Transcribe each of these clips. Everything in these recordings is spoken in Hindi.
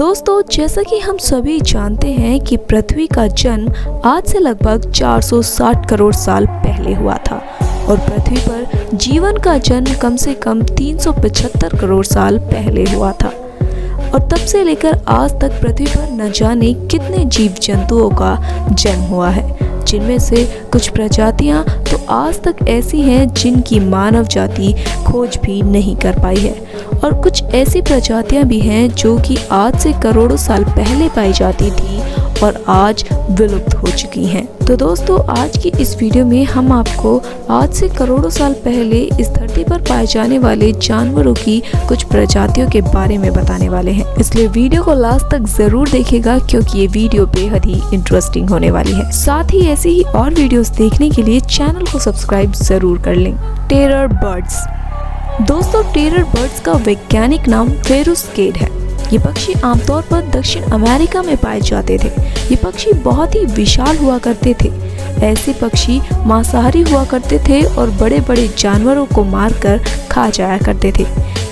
दोस्तों, जैसा कि हम सभी जानते हैं कि पृथ्वी का जन्म आज से लगभग 460 करोड़ साल पहले हुआ था और पृथ्वी पर जीवन का जन्म कम से कम 375 करोड़ साल पहले हुआ था। और तब से लेकर आज तक पृथ्वी पर न जाने कितने जीव जंतुओं का जन्म हुआ है, जिनमें से कुछ प्रजातियां तो आज तक ऐसी हैं जिनकी मानव जाति खोज भी नहीं कर पाई है, और कुछ ऐसी प्रजातियां भी हैं जो कि आज से करोड़ों साल पहले पाई जाती थी और आज विलुप्त हो चुकी हैं। तो दोस्तों, आज की इस वीडियो में हम आपको आज से करोड़ों साल पहले इस धरती पर पाए जाने वाले जानवरों की कुछ प्रजातियों के बारे में बताने वाले हैं, इसलिए वीडियो को लास्ट तक जरूर देखिएगा क्योंकि ये वीडियो बेहद ही इंटरेस्टिंग होने वाली है। साथ ही ऐसी ही और वीडियोस देखने के लिए चैनल को सब्सक्राइब जरूर कर लें। Terror birds. दोस्तों, टेरर बर्ड्स का वैज्ञानिक नाम फेरुस्केड है। ये पक्षी आमतौर पर दक्षिण अमेरिका में पाए जाते थे। ये पक्षी बहुत ही विशाल हुआ करते थे। ऐसे पक्षी मांसाहारी हुआ करते थे और बड़े बड़े जानवरों को मारकर खा जाया करते थे।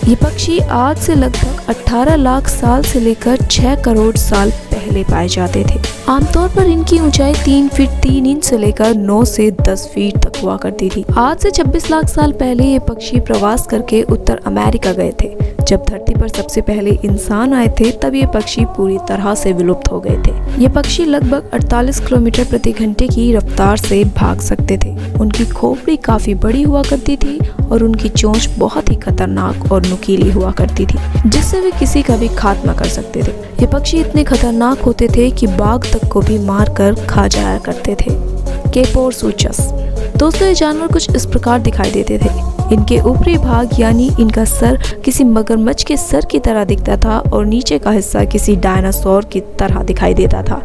ये पक्षी आज से लगभग 18 लाख साल से लेकर 6 करोड़ साल पहले पाए जाते थे। आमतौर पर इनकी ऊंचाई 3 फीट 3 इंच से लेकर 9 से 10 फीट तक हुआ करती थी। आज से 26 लाख साल पहले ये पक्षी प्रवास करके उत्तर अमेरिका गए थे। जब धरती पर सबसे पहले इंसान आए थे तब ये पक्षी पूरी तरह से विलुप्त हो गए थे। ये पक्षी लगभग 48 किलोमीटर प्रति घंटे की रफ्तार से भाग सकते थे। उनकी खोपड़ी काफी बड़ी हुआ करती थी और उनकी चोंच बहुत ही खतरनाक और नुकीली हुआ करती थी, जिससे वे किसी का भी खात्मा कर सकते थे। ये पक्षी इतने खतरनाक होते थे कि बाघ तक को भी मारकर खा जाया करते थे। केपोरसुचस। दोस्तों, ये जानवर कुछ इस प्रकार दिखाई देते थे। इनके ऊपरी भाग यानी इनका सर किसी मगरमच्छ के सर की तरह दिखता था और नीचे का हिस्सा किसी डायनासोर की तरह दिखाई देता था।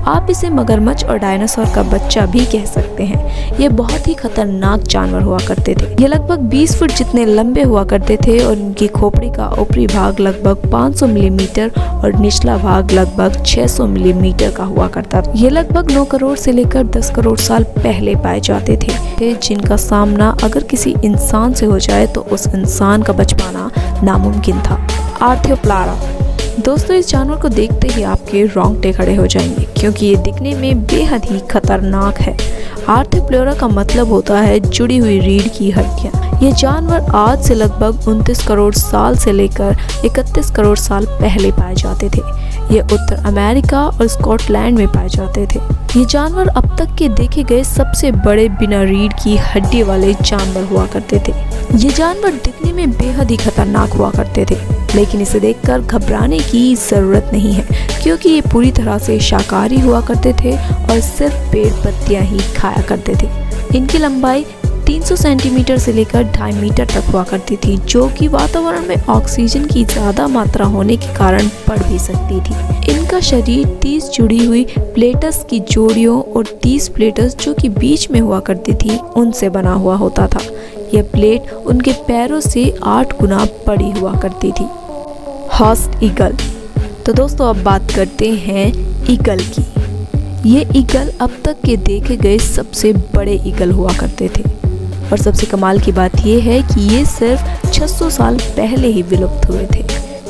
आप इसे मगरमच्छ और डायनासोर का बच्चा भी कह सकते हैं। ये बहुत ही खतरनाक जानवर हुआ करते थे। ये लगभग 20 फुट जितने लंबे हुआ करते थे और इनकी खोपड़ी का ऊपरी भाग लगभग 500 मिलीमीटर और निचला भाग लगभग 600 मिलीमीटर का हुआ करता था। ये लगभग 9 करोड़ से लेकर 10 करोड़ साल पहले पाए जाते थे, जिनका सामना अगर किसी इंसान से हो जाए तो उस इंसान का बच पाना नामुमकिन था। आर्थ्योप्लारा। दोस्तों, इस जानवर को देखते ही आपके रोंगटे खड़े हो जाएंगे क्योंकि ये दिखने में बेहद ही खतरनाक है। आर्थ्योप्लेरा का मतलब होता है जुड़ी हुई रीढ़ की हड्डियां। ये जानवर आज से लगभग 29 करोड़ साल से लेकर 31 करोड़ साल पहले पाए जाते थे। ये उत्तर अमेरिका और स्कॉटलैंड में पाए जाते थे। ये जानवर अब तक के देखे गए सबसे बड़े बिना रीढ़ की हड्डी वाले जानवर हुआ करते थे। ये जानवर दिखने में बेहद ही खतरनाक हुआ करते थे, लेकिन इसे देखकर घबराने की जरूरत नहीं है क्योंकि ये पूरी तरह से शाकाहारी हुआ करते थे और सिर्फ पेड़ पत्तियां ही खाया करते थे। इनकी लंबाई 300 सेंटीमीटर से लेकर 2.5 मीटर तक हुआ करती थी, जो कि वातावरण में ऑक्सीजन की ज्यादा मात्रा होने के कारण बढ़ भी सकती थी। इनका शरीर 30 जुड़ी हुई प्लेटस की जोड़ियों और 30 प्लेटस जो कि बीच में हुआ करती थी उनसे बना हुआ होता था। यह प्लेट उनके पैरों से 8 गुना बड़ी हुआ करती थी। हॉर्स्ड ईगल। तो दोस्तों, अब बात करते हैं ईगल की। ये ईगल अब तक के देखे गए सबसे बड़े ईगल हुआ करते थे और सबसे कमाल की बात यह है कि ये सिर्फ 600 साल पहले ही विलुप्त हुए थे।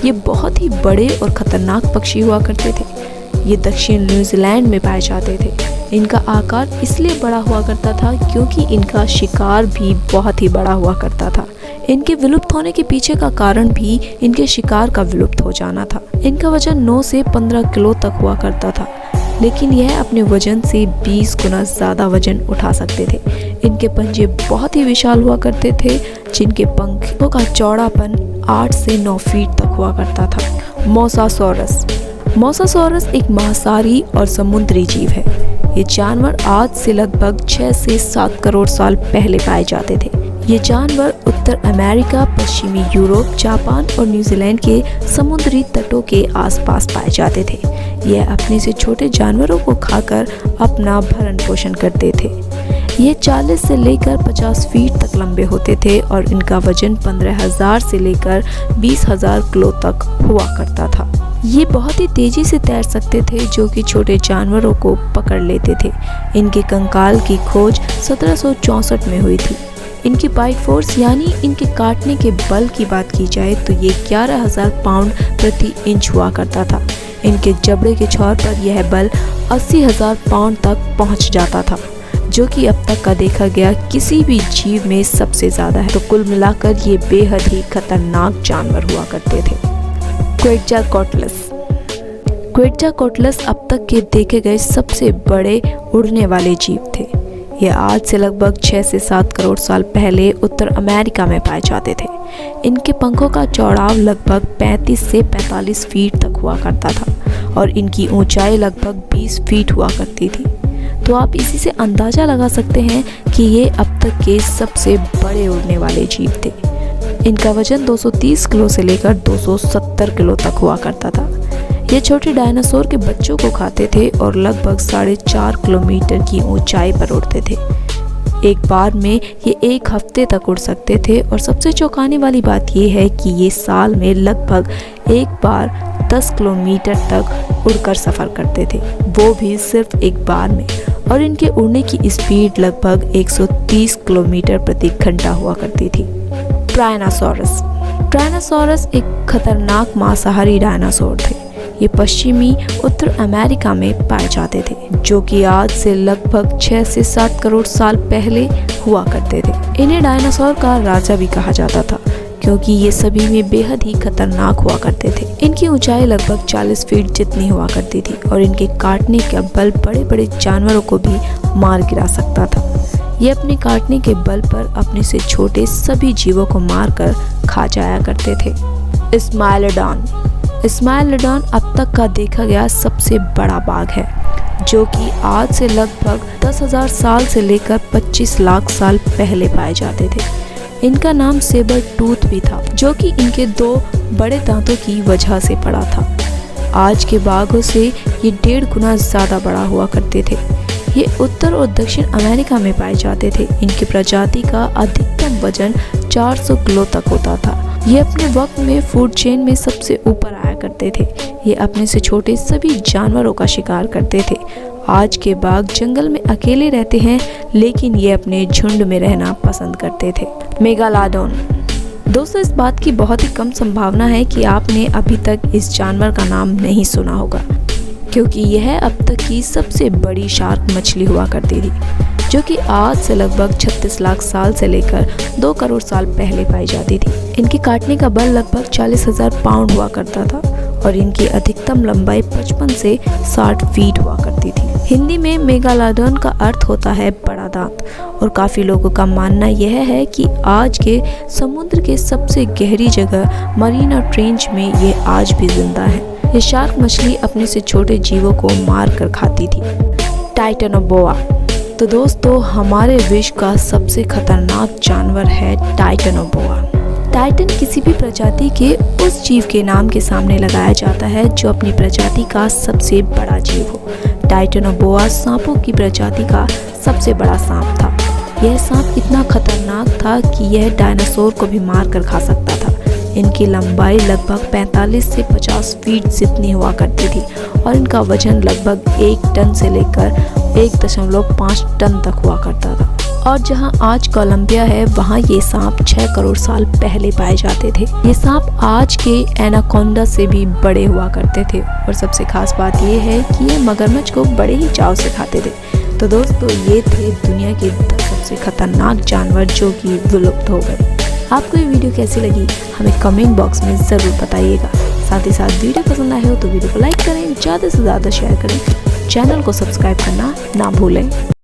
ये बहुत ही बड़े और खतरनाक पक्षी हुआ करते थे। ये दक्षिण न्यूजीलैंड में पाए जाते थे। इनका आकार इसलिए बड़ा हुआ करता था क्योंकि इनका शिकार भी बहुत ही बड़ा हुआ करता था। इनके विलुप्त होने के पीछे का कारण भी इनके शिकार का विलुप्त हो जाना था। इनका वजन 9 से 15 किलो तक हुआ करता था, लेकिन यह अपने वजन से 20 गुना ज़्यादा वजन उठा सकते थे। इनके पंजे बहुत ही विशाल हुआ करते थे, जिनके पंखों का चौड़ापन 8 से 9 फीट तक हुआ करता था। मोसासॉरस। मोसासॉरस एक मांसाहारी और समुद्री जीव है। ये जानवर आज से लगभग 6 से 7 करोड़ साल पहले पाए जाते थे। ये जानवर उत्तर अमेरिका, पश्चिमी यूरोप, जापान और न्यूजीलैंड के समुद्री तटों के आसपास पाए जाते थे। यह अपने से छोटे जानवरों को खाकर अपना भरण पोषण करते थे। ये 40 से लेकर 50 फीट तक लंबे होते थे और इनका वजन 15,000 से लेकर 20,000 किलो तक हुआ करता था। ये बहुत ही तेजी से तैर सकते थे, जो कि छोटे जानवरों को पकड़ लेते थे। इनके कंकाल की खोज 1764 में हुई थी। इनकी बाइट फोर्स यानी इनके काटने के बल की बात की जाए तो ये 11,000 पाउंड प्रति इंच हुआ करता था। इनके जबड़े के छोर पर यह बल 80,000 पाउंड तक पहुंच जाता था, जो कि अब तक का देखा गया किसी भी जीव में सबसे ज़्यादा है। तो कुल मिलाकर ये बेहद ही खतरनाक जानवर हुआ करते थे। क्वेटज़ाकोटलस अब तक के देखे गए सबसे बड़े उड़ने वाले जीव थे। ये आज से लगभग 6 से 7 करोड़ साल पहले उत्तर अमेरिका में पाए जाते थे। इनके पंखों का चौड़ाव लगभग 35 से 45 फीट तक हुआ करता था और इनकी ऊंचाई लगभग 20 फीट हुआ करती थी। तो आप इसी से अंदाज़ा लगा सकते हैं कि ये अब तक के सबसे बड़े उड़ने वाले जीव थे। इनका वजन 230 किलो से लेकर 270 किलो तक हुआ करता था। ये छोटे डायनासोर के बच्चों को खाते थे और लगभग 4.5 किलोमीटर की ऊंचाई पर उड़ते थे। एक बार में ये 1 हफ्ते तक उड़ सकते थे और सबसे चौंकाने वाली बात यह है कि ये साल में लगभग एक बार 10 किलोमीटर तक उड़कर सफ़र करते थे, वो भी सिर्फ एक बार में। और इनके उड़ने की स्पीड लगभग 130 किलोमीटर प्रति घंटा हुआ करती थी। टायनासोरस एक खतरनाक मांसाहारी डायनासोर थे। ये पश्चिमी उत्तर अमेरिका में पाए जाते थे, जो कि आज से लगभग 6 से 7 करोड़ साल पहले हुआ करते थे। इन्हें डायनासोर का राजा भी कहा जाता था, क्योंकि ये सभी में बेहद ही खतरनाक हुआ करते थे। इनकी ऊंचाई लगभग 40 फीट जितनी हुआ करती थी और इनके काटने का बल बड़े बड़े जानवरों को भी मार गिरा सकता था। ये अपने काटने के बल पर अपने से छोटे सभी जीवों को मारकर खा जाया करते थे। स्माइलोडॉन अब तक का देखा गया सबसे बड़ा बाघ है, जो कि आज से लगभग 10,000 साल से लेकर 25 लाख साल पहले पाए जाते थे। इनका नाम सेबर टूथ भी था, जो कि इनके 2 बड़े दांतों की वजह से पड़ा था। आज के बाघों से ये 1.5 गुना ज़्यादा बड़ा हुआ करते थे। ये उत्तर और दक्षिण अमेरिका में पाए जाते थे। इनकी प्रजाति का अधिकतम वजन 400 किलो तक होता था। ये अपने वक्त में फूड चेन में सबसे ऊपर आया करते थे। ये अपने से छोटे सभी जानवरों का शिकार करते थे। आज के बाघ जंगल में अकेले रहते हैं, लेकिन ये अपने झुंड में रहना पसंद करते थे। मेगालोडॉन। दोस्तों, इस बात की बहुत ही कम संभावना है कि आपने अभी तक इस जानवर का नाम नहीं सुना होगा, क्योंकि यह अब तक की सबसे बड़ी शार्क मछली हुआ करती थी, जो कि आज से लगभग 36 लाख साल से लेकर 2 करोड़ साल पहले पाई जाती थी। इनके काटने का बल लगभग 40,000 पाउंड हुआ करता था और इनकी अधिकतम लंबाई 55 से 60 फीट हुआ करती थी। हिंदी में मेगालोडॉन का अर्थ होता है बड़ा दांत, और काफ़ी लोगों का मानना यह है कि आज के समुद्र के सबसे गहरी जगह मरीना ट्रेंच में ये आज भी जिंदा है। ये शार्क मछली अपने से छोटे जीवों को मार कर खाती थी। टाइटनोबोआ। तो दोस्तों, हमारे विश्व का सबसे खतरनाक जानवर है टाइटनोबोआ। टाइटन किसी भी प्रजाति के उस जीव के नाम के सामने लगाया जाता है जो अपनी प्रजाति का सबसे बड़ा जीव हो। टाइटनोबोआ सांपों की प्रजाति का सबसे बड़ा सांप था। यह सांप इतना खतरनाक था कि यह डायनासोर को भी मार कर खा सकता था। इनकी लंबाई लगभग 45 से 50 फीट जितनी हुआ करती थी और इनका वजन लगभग 1 टन से लेकर 1.5 टन तक हुआ करता था। और जहां आज कोलंबिया है, वहां ये सांप 6 करोड़ साल पहले पाए जाते थे। ये सांप आज के एनाकोंडा से भी बड़े हुआ करते थे और सबसे खास बात ये है कि ये मगरमच्छ को बड़े ही चाव से खाते थे। तो दोस्तों, ये थे दुनिया के 10 सबसे खतरनाक जानवर जो कि विलुप्त हो गए। आपको ये वीडियो कैसी लगी हमें कमेंट बॉक्स में ज़रूर बताइएगा। साथ ही साथ वीडियो पसंद आए हो तो वीडियो को लाइक करें, ज़्यादा से ज़्यादा शेयर करें, चैनल को सब्सक्राइब करना ना भूलें।